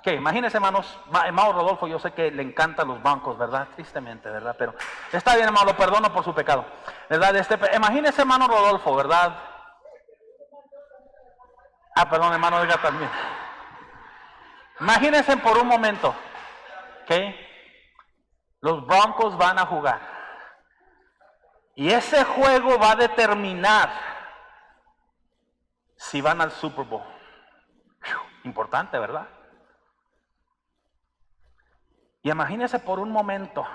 Que imagínense, hermanos, hermano Rodolfo, yo sé que le encantan los bancos, ¿verdad? Tristemente, ¿verdad? Pero está bien, hermano, lo perdono por su pecado, ¿verdad? Imagínense, hermano Rodolfo, ¿verdad? Perdón, hermano, diga también. Imagínense por un momento, ¿ok? Los Broncos van a jugar. Y ese juego va a determinar si van al Super Bowl. Importante, ¿verdad? Y imagínense por un momento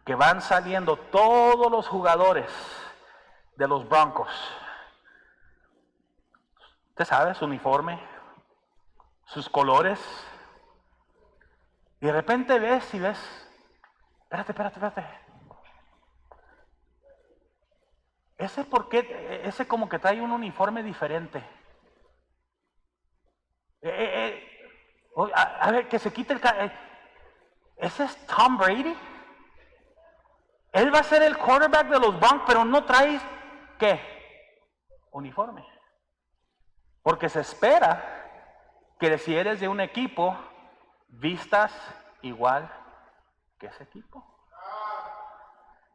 que van saliendo todos los jugadores de los Broncos. Usted sabe, su uniforme, sus colores. Y de repente ves, espérate. Ese como que trae un uniforme diferente. A ver, que se quite ¿ese es Tom Brady? Él va a ser el quarterback de los Broncos, pero no trae, ¿qué? Uniforme. Porque se espera que si eres de un equipo, vistas igual que ese equipo.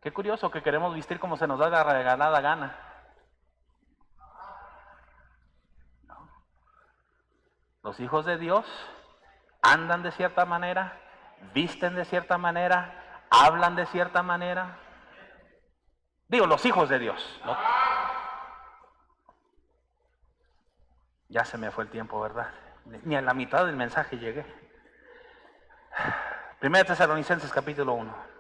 Qué curioso que queremos vestir como se nos da la regalada gana. No. Los hijos de Dios andan de cierta manera, visten de cierta manera, hablan de cierta manera. Digo, los hijos de Dios, ¿no? Ya se me fue el tiempo, ¿verdad? Ni a la mitad del mensaje llegué. Primera Tesalonicenses capítulo 1.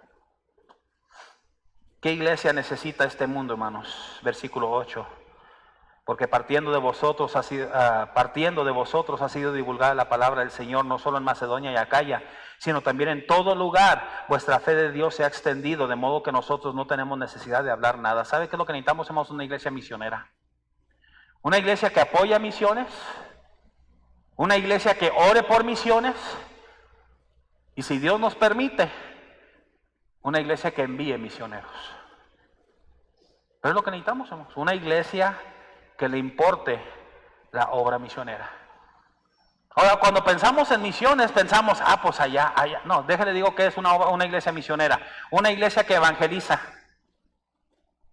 ¿Qué iglesia necesita este mundo, hermanos? Versículo 8. Porque partiendo de vosotros ha sido divulgada la palabra del Señor, no solo en Macedonia y Acaya, sino también en todo lugar. Vuestra fe de Dios se ha extendido, de modo que nosotros no tenemos necesidad de hablar nada. ¿Sabe qué es lo que necesitamos? Somos una iglesia misionera. Una iglesia que apoya misiones. Una iglesia que ore por misiones. Y si Dios nos permite, una iglesia que envíe misioneros. Pero es lo que necesitamos, somos una iglesia que le importe la obra misionera. Ahora, cuando pensamos en misiones, pensamos, pues allá. No, déjale digo que es una iglesia misionera, una iglesia que evangeliza.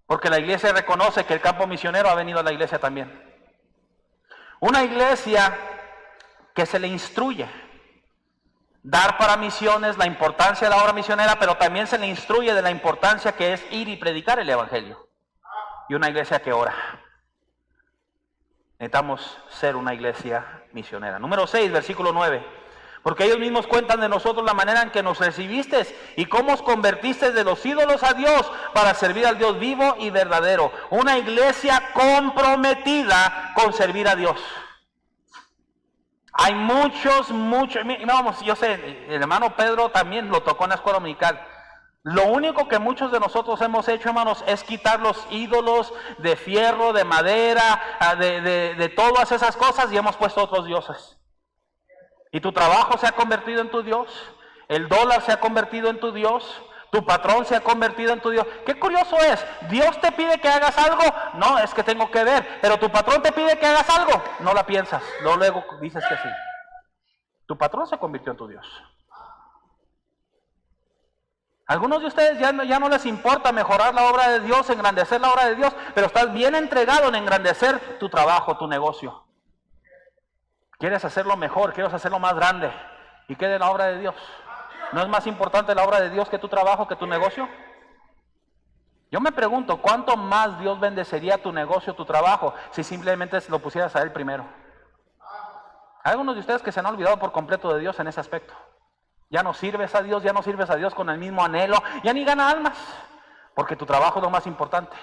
Porque la iglesia reconoce que el campo misionero ha venido a la iglesia también. Una iglesia que se le instruye. Dar para misiones, la importancia de la obra misionera, pero también se le instruye de la importancia que es ir y predicar el evangelio. Y una iglesia que ora. Necesitamos ser una iglesia misionera. Número 6, versículo 9. Porque ellos mismos cuentan de nosotros la manera en que nos recibisteis y cómo os convertisteis de los ídolos a Dios para servir al Dios vivo y verdadero. Una iglesia comprometida con servir a Dios. Hay muchos, vamos, yo sé, el hermano Pedro también lo tocó en la escuela dominical. Lo único que muchos de nosotros hemos hecho, hermanos, es quitar los ídolos de fierro, de madera, de todas esas cosas y hemos puesto otros dioses. Y tu trabajo se ha convertido en tu Dios, el dólar se ha convertido en tu Dios, tu patrón se ha convertido en tu Dios. Qué curioso es, Dios te pide que hagas algo, no, es que tengo que ver, pero tu patrón te pide que hagas algo, no la piensas, luego dices que sí. Tu patrón se convirtió en tu Dios. Algunos de ustedes ya no les importa mejorar la obra de Dios, engrandecer la obra de Dios, pero estás bien entregado en engrandecer tu trabajo, tu negocio. Quieres hacerlo mejor, quieres hacerlo más grande. ¿Y qué de la obra de Dios? ¿No es más importante la obra de Dios que tu trabajo, que tu negocio? Yo me pregunto, ¿cuánto más Dios bendecería tu negocio, tu trabajo, si simplemente lo pusieras a Él primero? Hay algunos de ustedes que se han olvidado por completo de Dios en ese aspecto. Ya no sirves a Dios con el mismo anhelo, ya ni gana almas, porque tu trabajo es lo más importante.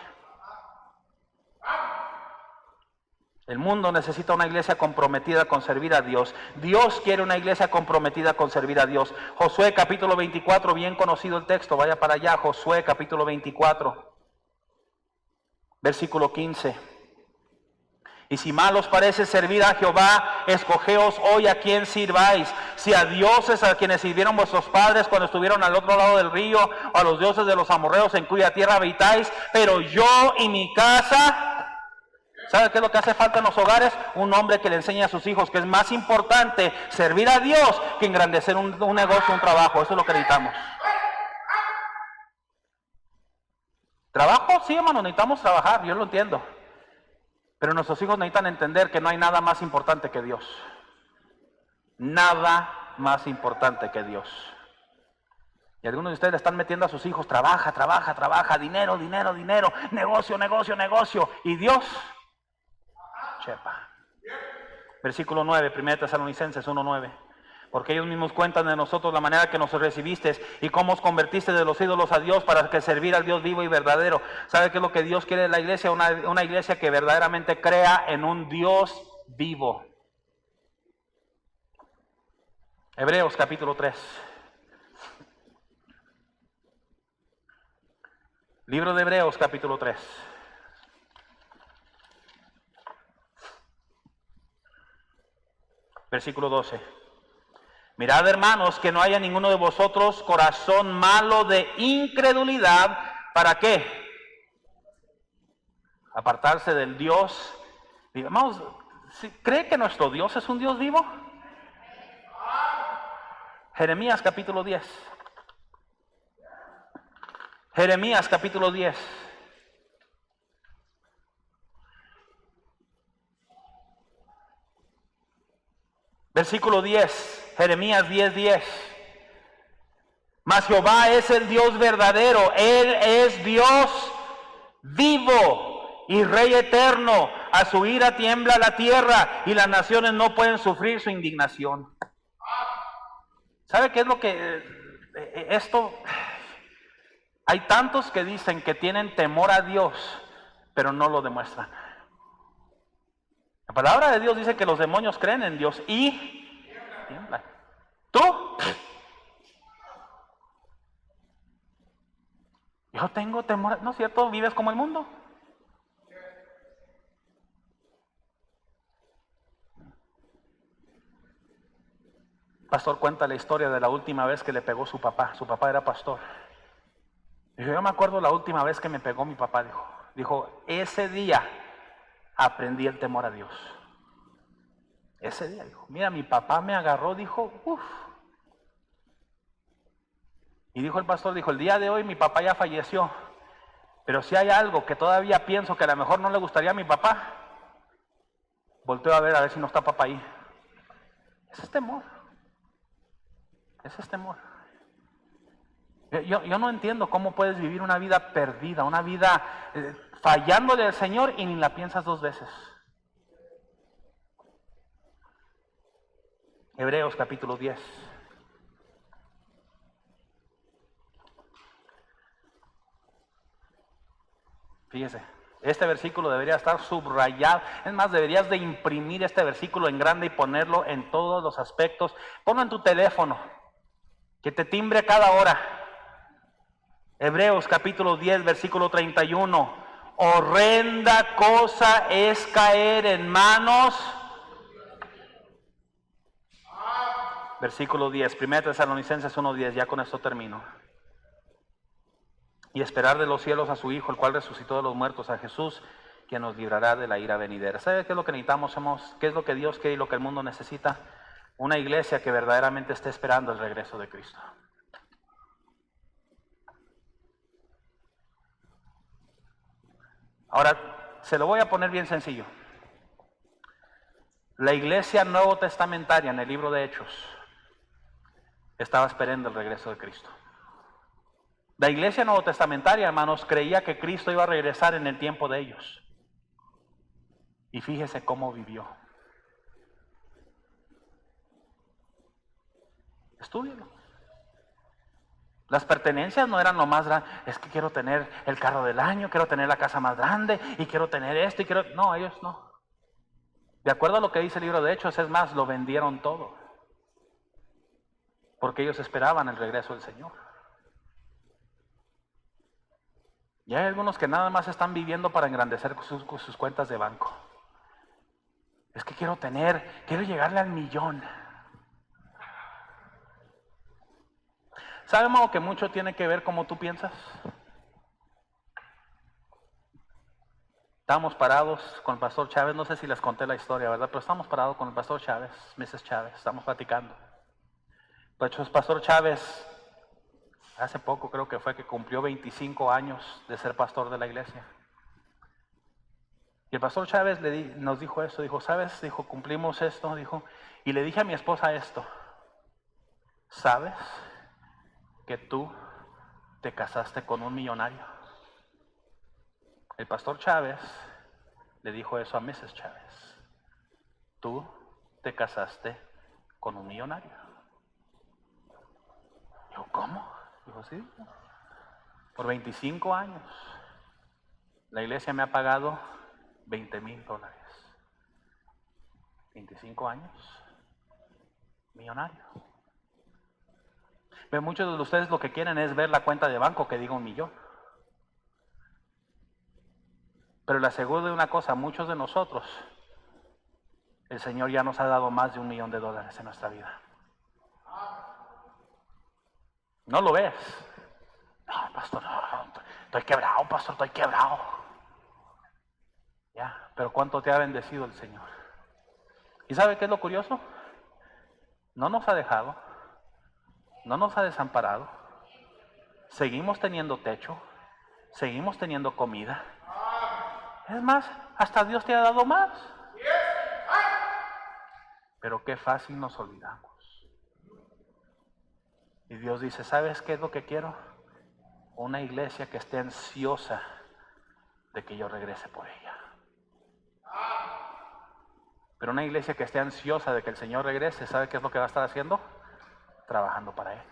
El mundo necesita una iglesia comprometida con servir a Dios. Dios quiere una iglesia comprometida con servir a Dios. Josué capítulo 24, bien conocido el texto, vaya para allá. Josué capítulo 24, versículo 15. Y si mal os parece servir a Jehová, escogeos hoy a quién sirváis. Si a dioses a quienes sirvieron vuestros padres cuando estuvieron al otro lado del río, o a los dioses de los amorreos en cuya tierra habitáis. Pero yo y mi casa, ¿sabe qué es lo que hace falta en los hogares? Un hombre que le enseñe a sus hijos que es más importante servir a Dios que engrandecer un negocio, un trabajo. Eso es lo que necesitamos. ¿Trabajo? Sí, hermano, necesitamos trabajar, yo lo entiendo. Pero nuestros hijos necesitan entender que no hay nada más importante que Dios. Nada más importante que Dios. Y algunos de ustedes le están metiendo a sus hijos, trabaja, dinero, negocio. Y Dios, chepa. Versículo 9, 1 Tesalonicenses 1:9. Porque ellos mismos cuentan de nosotros la manera que nos recibisteis y cómo os convertiste de los ídolos a Dios para que servir al Dios vivo y verdadero. ¿Sabe qué es lo que Dios quiere de la iglesia? Una iglesia que verdaderamente crea en un Dios vivo. Hebreos capítulo 3. Libro de Hebreos capítulo 3. Versículo 12. Mirad, hermanos, que no haya ninguno de vosotros corazón malo de incredulidad. ¿Para qué? Apartarse del Dios. Vamos, ¿cree que nuestro Dios es un Dios vivo? Jeremías capítulo 10. Jeremías capítulo 10. Versículo 10. Jeremías 10:10. Mas Jehová es el Dios verdadero, Él es Dios vivo y Rey eterno. A su ira tiembla la tierra y las naciones no pueden sufrir su indignación. ¿Sabe qué es lo que esto? Hay tantos que dicen que tienen temor a Dios, pero no lo demuestran. La palabra de Dios dice que los demonios creen en Dios y tiemblan. ¿Tú? Yo tengo temor, ¿no es cierto? ¿Vives como el mundo? Pastor cuenta la historia de la última vez que le pegó su papá. Su papá era pastor. Dijo, yo me acuerdo la última vez que me pegó mi papá, dijo, ese día aprendí el temor a Dios. Ese día, dijo, mira, mi papá me agarró, dijo, uff. Y dijo el pastor, el día de hoy mi papá ya falleció, pero si hay algo que todavía pienso que a lo mejor no le gustaría a mi papá, volteo a ver si no está papá ahí. Ese es temor. Ese es temor. Yo no entiendo cómo puedes vivir una vida perdida, una vida fallándole al Señor y ni la piensas dos veces. Hebreos capítulo 10. Fíjese, este versículo debería estar subrayado. Es más, deberías de imprimir este versículo en grande y ponerlo en todos los aspectos. Ponlo en tu teléfono, que te timbre cada hora. Hebreos capítulo 10, versículo 31. Horrenda cosa es caer en manos. Versículo 10, 1 Tesalonicenses 1:10, ya con esto termino. Y esperar de los cielos a su Hijo, el cual resucitó de los muertos, a Jesús, quien nos librará de la ira venidera. ¿Sabe qué es lo que necesitamos? ¿Qué es lo que Dios quiere y lo que el mundo necesita? Una iglesia que verdaderamente esté esperando el regreso de Cristo. Ahora, se lo voy a poner bien sencillo. La iglesia nuevo testamentaria en el libro de Hechos estaba esperando el regreso de Cristo. La iglesia nuevotestamentaria, hermanos, creía que Cristo iba a regresar en el tiempo de ellos. Y fíjese cómo vivió. Estúdielo. Las pertenencias no eran lo más grande. Es que quiero tener el carro del año, quiero tener la casa más grande y quiero tener esto y quiero... No, ellos no. De acuerdo a lo que dice el libro de Hechos, es más, lo vendieron todo. Porque ellos esperaban el regreso del Señor. Y hay algunos que nada más están viviendo para engrandecer sus cuentas de banco. Es que quiero llegarle al 1,000,000. ¿Sabemos que mucho tiene que ver cómo tú piensas? Estábamos parados con el pastor Chávez, no sé si les conté la historia, ¿verdad? Pero estamos parados con el pastor Chávez, Mrs. Chávez, estamos platicando. Pues el pastor Chávez, hace poco creo que fue que cumplió 25 años de ser pastor de la iglesia. Y el pastor Chávez nos dijo esto, dijo, ¿sabes? Dijo, cumplimos esto, dijo, y le dije a mi esposa esto, ¿sabes que tú te casaste con un millonario? El pastor Chávez le dijo eso a Mrs. Chávez. Tú te casaste con un millonario. Dijo, ¿cómo? Dijo, sí. Por 25 años la iglesia me ha pagado $20,000. 25 años. Millonario. Pero muchos de ustedes lo que quieren es ver la cuenta de banco que diga 1,000,000. Pero le aseguro de una cosa, muchos de nosotros, el Señor ya nos ha dado más de $1,000,000 en nuestra vida. ¿No lo ves? No, pastor, no, estoy quebrado, pastor, estoy quebrado. Ya, pero ¿cuánto te ha bendecido el Señor? ¿Y sabe qué es lo curioso? No nos ha dejado, no nos ha desamparado. Seguimos teniendo techo, seguimos teniendo comida. Es más, hasta Dios te ha dado más. Pero qué fácil nos olvidamos. Y Dios dice, ¿sabes qué es lo que quiero? Una iglesia que esté ansiosa de que yo regrese por ella. Pero una iglesia que esté ansiosa de que el Señor regrese, ¿sabe qué es lo que va a estar haciendo? Trabajando para Él.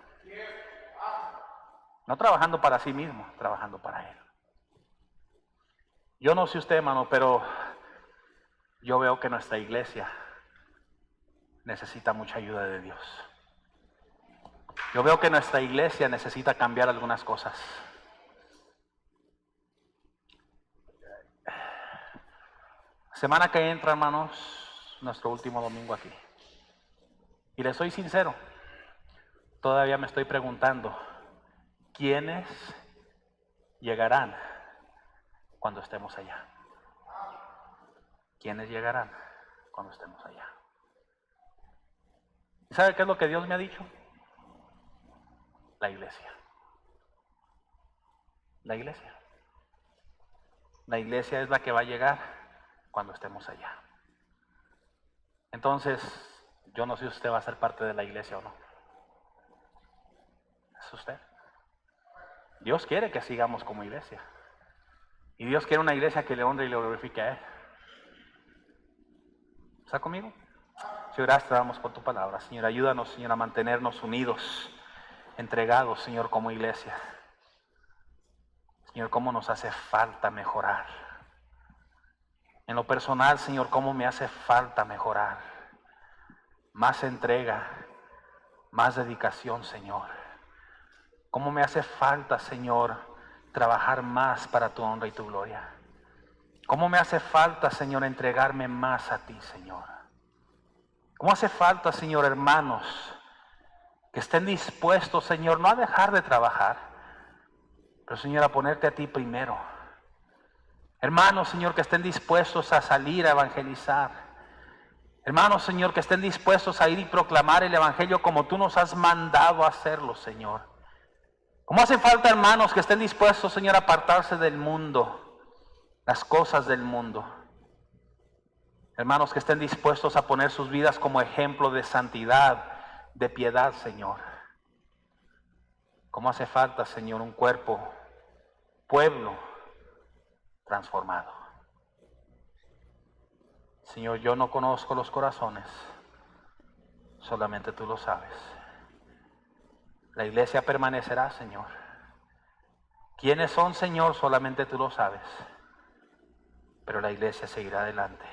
No trabajando para sí mismo, trabajando para Él. Yo no sé usted, hermano, pero yo veo que nuestra iglesia necesita mucha ayuda de Dios. Yo veo que nuestra iglesia necesita cambiar algunas cosas. Semana que entra, hermanos, nuestro último domingo aquí. Y les soy sincero, todavía me estoy preguntando, ¿quiénes llegarán cuando estemos allá? ¿Quiénes llegarán cuando estemos allá? ¿Y sabe qué es lo que Dios me ha dicho? La iglesia. La iglesia. La iglesia es la que va a llegar cuando estemos allá. Entonces, yo no sé si usted va a ser parte de la iglesia o no. Es usted. Dios quiere que sigamos como iglesia. Y Dios quiere una iglesia que le honre y le glorifique a Él. ¿Está conmigo? Señor, gracias te damos por tu palabra. Señor, ayúdanos, Señor, a mantenernos unidos, entregados, Señor, como iglesia. Señor, cómo nos hace falta mejorar. En lo personal, Señor, cómo me hace falta mejorar. Más entrega, más dedicación, Señor. Cómo me hace falta, Señor, trabajar más para tu honra y tu gloria. Cómo me hace falta, Señor, entregarme más a ti, Señor. Cómo hace falta, Señor, hermanos, que estén dispuestos, Señor, no a dejar de trabajar, pero, Señor, a ponerte a ti primero. Hermanos, Señor, que estén dispuestos a salir a evangelizar. Hermanos, Señor, que estén dispuestos a ir y proclamar el evangelio como tú nos has mandado a hacerlo, Señor. Como hace falta, hermanos, que estén dispuestos, Señor, a apartarse del mundo, las cosas del mundo. Hermanos, que estén dispuestos a poner sus vidas como ejemplo de santidad, de piedad, Señor. ¿Cómo hace falta, Señor, un cuerpo, pueblo transformado? Señor, yo no conozco los corazones, solamente tú lo sabes. La iglesia permanecerá, Señor. ¿Quiénes son, Señor? Solamente tú lo sabes. Pero la iglesia seguirá adelante.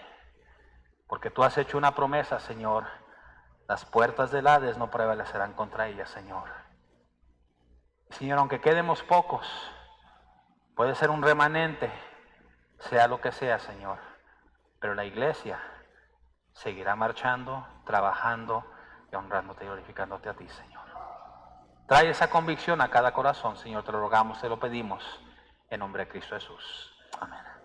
Porque tú has hecho una promesa, Señor. Las puertas del Hades no prevalecerán contra ella, Señor. Señor, aunque quedemos pocos, puede ser un remanente, sea lo que sea, Señor. Pero la iglesia seguirá marchando, trabajando y honrándote y glorificándote a ti, Señor. Trae esa convicción a cada corazón, Señor. Te lo rogamos, te lo pedimos, en nombre de Cristo Jesús. Amén.